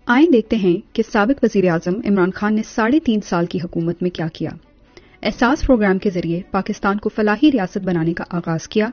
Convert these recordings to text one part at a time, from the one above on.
آئیں دیکھتے ہیں کہ سابق وزیر اعظم عمران خان نے 3.5 سال کی حکومت میں کیا کیا۔ احساس پروگرام کے ذریعے پاکستان کو فلاحی ریاست بنانے کا آغاز کیا۔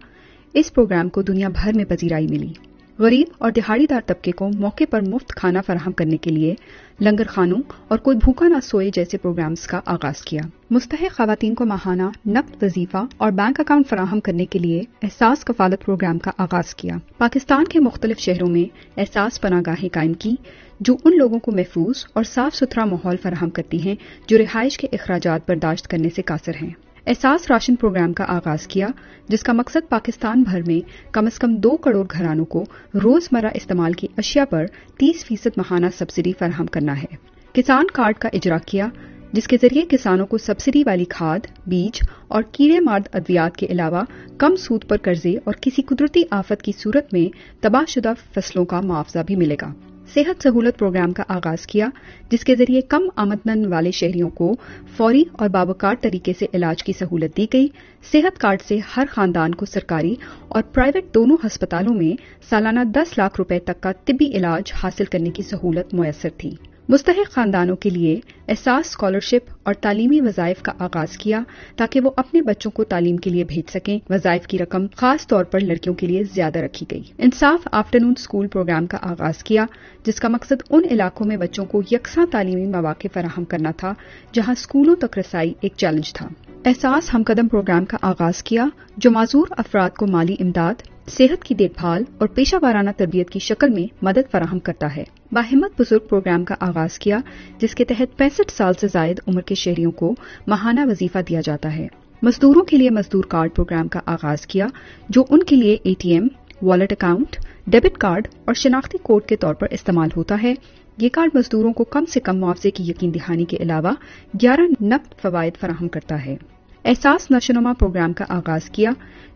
اس پروگرام کو دنیا بھر میں پذیرائی ملی۔ غریب اور دہاڑی دار طبقے کو موقع پر مفت کھانا فراہم کرنے کے لیے لنگر خانوں اور کوئی بھوکا نہ سوئے جیسے پروگرامز کا آغاز کیا۔ مستحق خواتین کو ماہانہ نقد وظیفہ اور بینک اکاؤنٹ فراہم کرنے کے لیے احساس کفالت پروگرام کا آغاز کیا۔ پاکستان کے مختلف شہروں میں احساس پناہ گاہیں قائم کی جو ان لوگوں کو محفوظ اور صاف ستھرا ماحول فراہم کرتی ہیں جو رہائش کے اخراجات برداشت کرنے سے قاصر ہیں۔ احساس راشن پروگرام کا آغاز کیا جس کا مقصد پاکستان بھر میں کم از کم 2 کروڑ گھرانوں کو روزمرہ استعمال کی اشیاء پر 30% ماہانہ سبسڈی فراہم کرنا ہے۔ کسان کارڈ کا اجرا کیا جس کے ذریعے کسانوں کو سبسڈی والی کھاد، بیج اور کیڑے مار ادویات کے علاوہ کم سود پر قرضے اور کسی قدرتی آفت کی صورت میں تباہ شدہ فصلوں کا معاوضہ بھی ملے گا۔ صحت سہولت پروگرام کا آغاز کیا جس کے ذریعے کم آمدن والے شہریوں کو فوری اور باوقار طریقے سے علاج کی سہولت دی گئی۔ صحت کارڈ سے ہر خاندان کو سرکاری اور پرائیویٹ دونوں ہسپتالوں میں سالانہ 10 لاکھ روپے تک کا طبی علاج حاصل کرنے کی سہولت میسر تھی۔ مستحق خاندانوں کے لیے احساس اسکالرشپ اور تعلیمی وظائف کا آغاز کیا تاکہ وہ اپنے بچوں کو تعلیم کے لیے بھیج سکیں۔ وظائف کی رقم خاص طور پر لڑکیوں کے لیے زیادہ رکھی گئی۔ انصاف آفٹرنون اسکول پروگرام کا آغاز کیا جس کا مقصد ان علاقوں میں بچوں کو یکساں تعلیمی مواقع فراہم کرنا تھا جہاں اسکولوں تک رسائی ایک چیلنج تھا۔ احساس ہم قدم پروگرام کا آغاز کیا جو معذور افراد کو مالی امداد، صحت کی دیکھ بھال اور پیشہ ورانہ تربیت کی شکل میں مدد فراہم کرتا ہے۔ باہمت بزرگ پروگرام کا آغاز کیا جس کے تحت 65 سال سے زائد عمر کے شہریوں کو ماہانہ وظیفہ دیا جاتا ہے۔ مزدوروں کے لیے مزدور کارڈ پروگرام کا آغاز کیا جو ان کے لیے ATM، wallet account, debit card اور شناختی کوڈ کے طور پر استعمال ہوتا ہے۔ یہ کارڈ مزدوروں کو کم سے کم معاوضے کی یقین دہانی کے علاوہ 11 نقد فوائد فراہم کرتا ہے۔ احساس نشوونما پروگرام کا آغاز کیا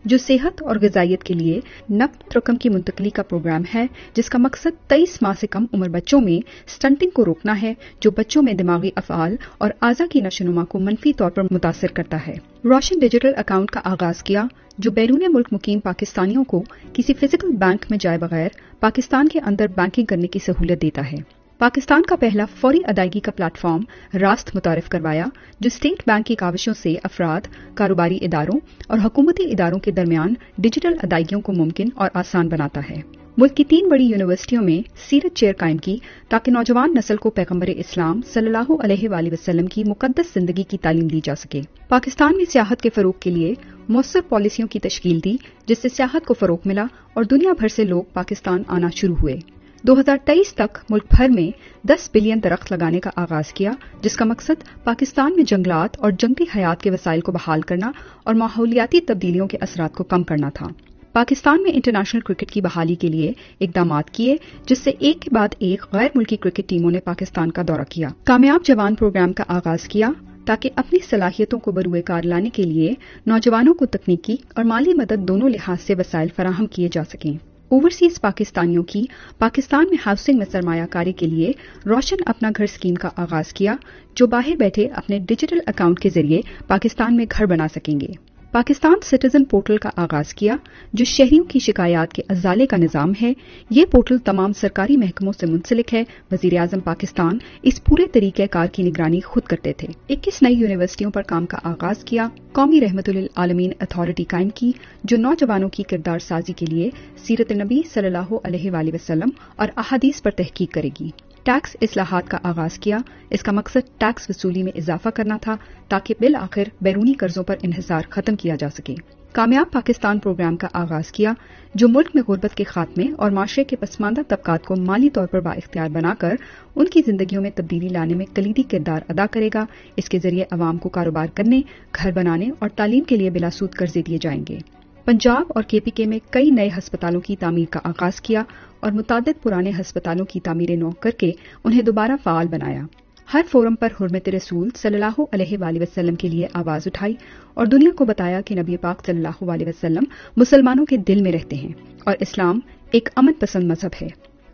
جو صحت اور غذائیت کے لیے نقد رقم کی منتقلی کا پروگرام ہے جس کا مقصد 23 ماہ سے کم عمر بچوں میں سٹنٹنگ کو روکنا ہے جو بچوں میں دماغی افعال اور اعضاء کی نشوونما کو منفی طور پر متاثر کرتا ہے۔ روشن ڈیجیٹل اکاؤنٹ کا آغاز کیا جو بیرون ملک مقیم پاکستانیوں کو کسی فزیکل بینک میں جائے بغیر پاکستان کے اندر بینکنگ کرنے کی سہولت دیتا ہے۔ پاکستان کا پہلا فوری ادائیگی کا پلیٹ فارم راست متعارف کروایا جو اسٹیٹ بینک کی کاوشوں سے افراد، کاروباری اداروں اور حکومتی اداروں کے درمیان ڈیجیٹل ادائیگیوں کو ممکن اور آسان بناتا ہے۔ ملک کی 3 بڑی یونیورسٹیوں میں سیرت چیئر قائم کی تاکہ نوجوان نسل کو پیغمبر اسلام صلی اللہ علیہ وآلہ وسلم کی مقدس زندگی کی تعلیم دی جا سکے۔ پاکستان میں سیاحت کے فروغ کے لیے مؤثر پالیسیوں کی تشکیل دی جس سے سیاحت کو فروغ ملا اور دنیا بھر سے لوگ پاکستان آنا شروع ہوئے۔ 2023 تک ملک بھر میں 10 بلین درخت لگانے کا آغاز کیا جس کا مقصد پاکستان میں جنگلات اور جنگلی حیات کے وسائل کو بحال کرنا اور ماحولیاتی تبدیلیوں کے اثرات کو کم کرنا تھا۔ پاکستان میں انٹرنیشنل کرکٹ کی بحالی کے لیے اقدامات کیے جس سے ایک کے بعد ایک غیر ملکی کرکٹ ٹیموں نے پاکستان کا دورہ کیا۔ کامیاب جوان پروگرام کا آغاز کیا تاکہ اپنی صلاحیتوں کو بروئے کار لانے کے لیے نوجوانوں کو تکنیکی اور مالی مدد دونوں لحاظ سے وسائل فراہم کیے جا سکیں۔ اوورسیز پاکستانیوں کی پاکستان میں ہاؤسنگ میں سرمایہ کاری کے لیے روشن اپنا گھر اسکیم کا آغاز کیا جو باہر بیٹھے اپنے ڈیجیٹل اکاؤنٹ کے ذریعے پاکستان میں گھر بنا سکیں گے۔ پاکستان سٹیزن پورٹل کا آغاز کیا جو شہریوں کی شکایات کے ازالے کا نظام ہے۔ یہ پورٹل تمام سرکاری محکموں سے منسلک ہے۔ وزیر اعظم پاکستان اس پورے طریقہ کار کی نگرانی خود کرتے تھے۔ 21 نئی یونیورسٹیوں پر کام کا آغاز کیا۔ قومی رحمت للعالمین اتھارٹی قائم کی جو نوجوانوں کی کردار سازی کے لیے سیرت نبی صلی اللہ علیہ وآلہ وسلم اور احادیث پر تحقیق کرے گی۔ ٹیکس اصلاحات کا آغاز کیا۔ اس کا مقصد ٹیکس وصولی میں اضافہ کرنا تھا تاکہ بالآخر بیرونی قرضوں پر انحصار ختم کیا جا سکے۔ کامیاب پاکستان پروگرام کا آغاز کیا جو ملک میں غربت کے خاتمے اور معاشرے کے پسماندہ طبقات کو مالی طور پر بااختیار بنا کر ان کی زندگیوں میں تبدیلی لانے میں کلیدی کردار ادا کرے گا۔ اس کے ذریعے عوام کو کاروبار کرنے، گھر بنانے اور تعلیم کے لیے بلا سود قرضے دیے جائیں گے۔ پنجاب اور KPK میں کئی نئے ہسپتالوں کی تعمیر کا آغاز کیا اور متعدد پرانے ہسپتالوں کی تعمیر نو کر کے انہیں دوبارہ فعال بنایا۔ ہر فورم پر حرمت رسول صلی اللہ علیہ وآلہ وسلم کے لیے آواز اٹھائی اور دنیا کو بتایا کہ نبی پاک صلی اللہ علیہ وسلم مسلمانوں کے دل میں رہتے ہیں اور اسلام ایک امن پسند مذہب ہے۔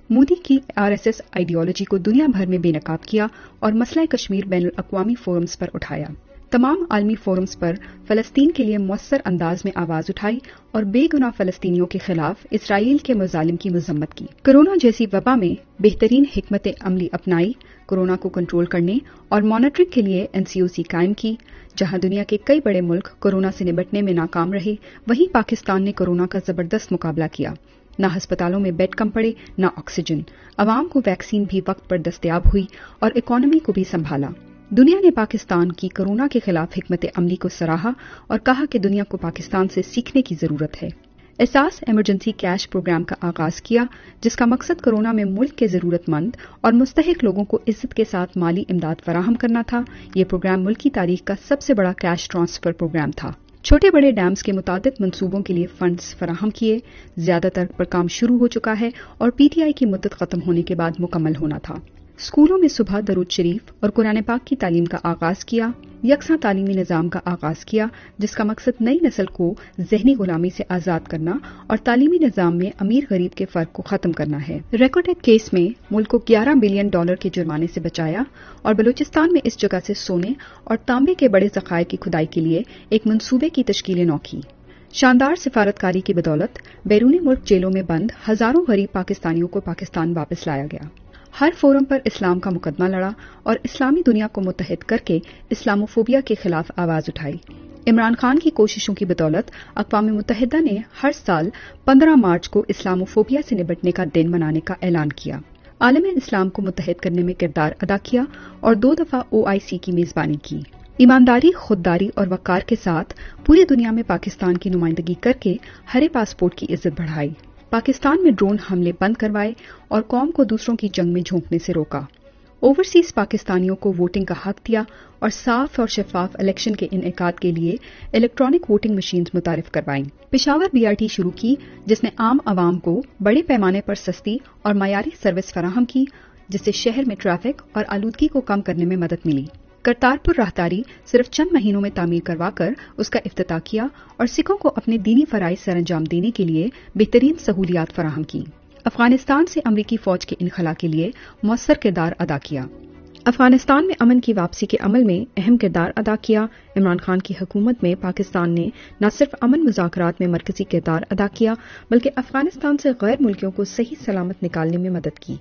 مودی کی RSS آئیڈیالوجی کو دنیا بھر میں بے نقاب کیا اور مسئلہ کشمیر بین الاقوامی فورمز پر اٹھایا۔ تمام عالمی فورمز پر فلسطین کے لیے مؤثر انداز میں آواز اٹھائی اور بے گناہ فلسطینیوں کے خلاف اسرائیل کے مظالم کی مذمت کی۔ کورونا جیسی وبا میں بہترین حکمت عملی اپنائی، کورونا کو کنٹرول کرنے اور مانیٹرنگ کے لیے NCOC قائم کی۔ جہاں دنیا کے کئی بڑے ملک کورونا سے نمٹنے میں ناکام رہے، وہیں پاکستان نے کورونا کا زبردست مقابلہ کیا۔ نہ ہسپتالوں میں بیڈ کم پڑے، نہ آکسیجن، عوام کو ویکسین بھی وقت پر دستیاب ہوئی اور اکانومی کو بھی سنبھالا۔ دنیا نے پاکستان کی کورونا کے خلاف حکمت عملی کو سراہا اور کہا کہ دنیا کو پاکستان سے سیکھنے کی ضرورت ہے۔ احساس ایمرجنسی کیش پروگرام کا آغاز کیا، جس کا مقصد کورونا میں ملک کے ضرورت مند اور مستحق لوگوں کو عزت کے ساتھ مالی امداد فراہم کرنا تھا۔ یہ پروگرام ملکی تاریخ کا سب سے بڑا کیش ٹرانسفر پروگرام تھا۔ چھوٹے بڑے ڈیمز کے متعدد منصوبوں کے لیے فنڈز فراہم کیے، زیادہ تر پر کام شروع ہو چکا ہے اور PTI کی مدت ختم ہونے کے بعد مکمل ہونا تھا۔ اسکولوں میں صبح درود شریف اور قرآن پاک کی تعلیم کا آغاز کیا، یکساں تعلیمی نظام کا آغاز کیا، جس کا مقصد نئی نسل کو ذہنی غلامی سے آزاد کرنا اور تعلیمی نظام میں امیر غریب کے فرق کو ختم کرنا ہے۔ ریکارڈڈ کیس میں ملک کو $11 بلین کے جرمانے سے بچایا اور بلوچستان میں اس جگہ سے سونے اور تانبے کے بڑے ذخائر کی کھدائی کے لیے ایک منصوبے کی تشکیل نو کی۔ شاندار سفارتکاری کی بدولت بیرونی ملک جیلوں میں بند ہزاروں غریب پاکستانیوں کو پاکستان واپس لایا گیا۔ ہر فورم پر اسلام کا مقدمہ لڑا اور اسلامی دنیا کو متحد کر کے اسلاموفوبیا کے خلاف آواز اٹھائی۔ عمران خان کی کوششوں کی بدولت اقوام متحدہ نے ہر سال 15 مارچ کو اسلاموفوبیا سے نمٹنے کا دن منانے کا اعلان کیا، عالم اسلام کو متحد کرنے میں کردار ادا کیا اور 2 دفعہ OIC کی میزبانی کی۔ ایمانداری، خودداری اور وقار کے ساتھ پوری دنیا میں پاکستان کی نمائندگی کر کے ہرے پاسپورٹ کی عزت بڑھائی، پاکستان میں ڈرون حملے بند کروائے اور قوم کو دوسروں کی جنگ میں جھونکنے سے روکا۔ اوورسیز پاکستانیوں کو ووٹنگ کا حق دیا اور صاف اور شفاف الیکشن کے انعقاد کے لیے الیکٹرانک ووٹنگ مشینز متعارف کروائیں۔ پشاور BRT شروع کی، جس نے عام عوام کو بڑے پیمانے پر سستی اور معیاری سروس فراہم کی، جس سے شہر میں ٹریفک اور آلودگی کو کم کرنے میں مدد ملی۔ کرتارپور راہداری صرف چند مہینوں میں تعمیر کروا کر اس کا افتتاح کیا اور سکھوں کو اپنے دینی فرائض سر انجام دینے کے لیے بہترین سہولیات فراہم کی۔ افغانستان سے امریکی فوج کے انخلا کے لیے مؤثر کردار ادا کیا۔ افغانستان میں امن کی واپسی کے عمل میں اہم کردار ادا کیا۔ عمران خان کی حکومت میں پاکستان نے نہ صرف امن مذاکرات میں مرکزی کردار ادا کیا، بلکہ افغانستان سے غیر ملکیوں کو صحیح سلامت نکالنے میں مدد کی۔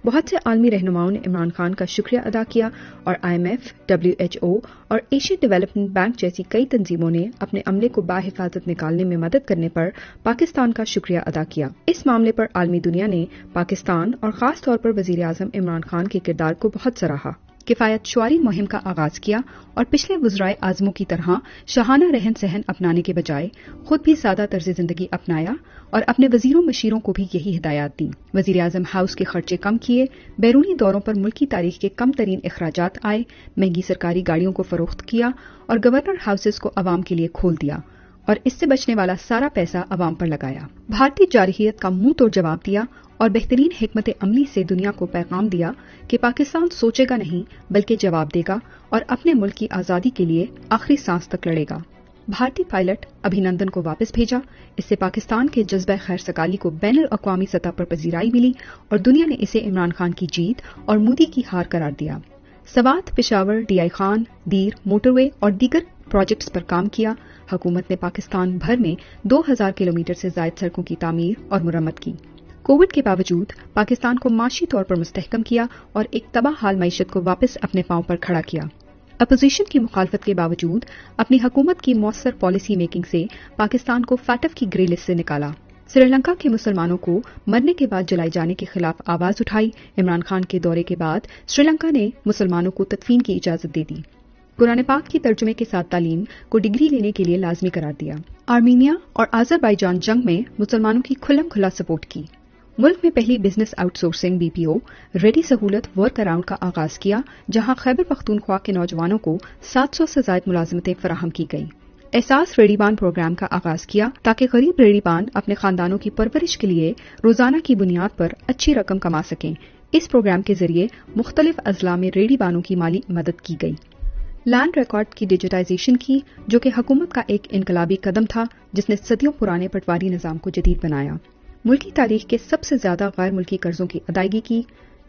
بہت سے عالمی رہنماؤں نے عمران خان کا شکریہ ادا کیا اور IMF، WHO اور ایشین ڈیولپمنٹ بینک جیسی کئی تنظیموں نے اپنے عملے کو باحفاظت نکالنے میں مدد کرنے پر پاکستان کا شکریہ ادا کیا۔ اس معاملے پر عالمی دنیا نے پاکستان اور خاص طور پر وزیر اعظم عمران خان کے کردار کو بہت سراہا۔ کفایت شعاری مہم کا آغاز کیا اور پچھلے وزرائے اعظموں کی طرح شاہانہ رہن سہن اپنانے کے بجائے خود بھی سادہ طرز زندگی اپنایا اور اپنے وزیروں مشیروں کو بھی یہی ہدایات دیں۔ وزیر اعظم ہاؤس کے خرچے کم کیے، بیرونی دوروں پر ملکی تاریخ کے کم ترین اخراجات آئے، مہنگی سرکاری گاڑیوں کو فروخت کیا اور گورنر ہاؤسز کو عوام کے لیے کھول دیا اور اس سے بچنے والا سارا پیسہ عوام پر لگایا۔ بھارتی جارحیت کا منہ توڑ جواب دیا اور بہترین حکمت عملی سے دنیا کو پیغام دیا کہ پاکستان سوچے گا نہیں بلکہ جواب دے گا اور اپنے ملک کی آزادی کے لیے آخری سانس تک لڑے گا۔ بھارتی پائلٹ ابھینندن کو واپس بھیجا، اس سے پاکستان کے جذبہ خیر سگالی کو بین الاقوامی سطح پر پذیرائی ملی اور دنیا نے اسے عمران خان کی جیت اور مودی کی ہار قرار دیا۔ سوات، پشاور، DI خان، دیر، موٹر وے اور دیگر پروجیکٹس پر کام کیا۔ حکومت نے پاکستان بھر میں 2000 کلومیٹر سے زائد سڑکوں کی تعمیر اور مرمت کی۔ کووڈ کے باوجود پاکستان کو معاشی طور پر مستحکم کیا اور ایک تباہ حال معیشت کو واپس اپنے پاؤں پر کھڑا کیا۔ اپوزیشن کی مخالفت کے باوجود اپنی حکومت کی مؤثر پالیسی میکنگ سے پاکستان کو فیٹف کی گرے لسٹ سے نکالا۔ سری لنکا کے مسلمانوں کو مرنے کے بعد جلائے جانے کے خلاف آواز اٹھائی۔ عمران خان کے دورے کے بعد سری لنکا نے مسلمانوں کو تدفین کی اجازت دے دی۔ قرآن پاک کی ترجمے کے ساتھ تعلیم کو ڈگری لینے کے لیے لازمی قرار دیا۔ آرمینیا اور آذربائیجان جنگ میں مسلمانوں کی کھلم کھلا سپورٹ کی۔ ملک میں پہلی business out sourcing BPO ready سہولت ورک اراؤنڈ کا آغاز کیا، جہاں خیبر پختونخوا کے نوجوانوں کو 700 سے زائد ملازمتیں فراہم کی گئیں۔ احساس ریڈی بان پروگرام کا آغاز کیا تاکہ غریب ریڈی بان اپنے خاندانوں کی پرورش کے لیے روزانہ کی بنیاد پر اچھی رقم کما سکیں۔ اس پروگرام کے ذریعے مختلف اضلاع میں ریڈی بانوں کی مالی مدد کی گئی۔ لینڈ ریکارڈ کی ڈیجیٹائزیشن کی، جو کہ حکومت کا ایک انقلابی قدم تھا جس نے صدیوں پرانے پٹواری نظام کو جدید بنایا۔ ملکی تاریخ کے سب سے زیادہ غیر ملکی قرضوں کی ادائیگی کی،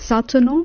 $709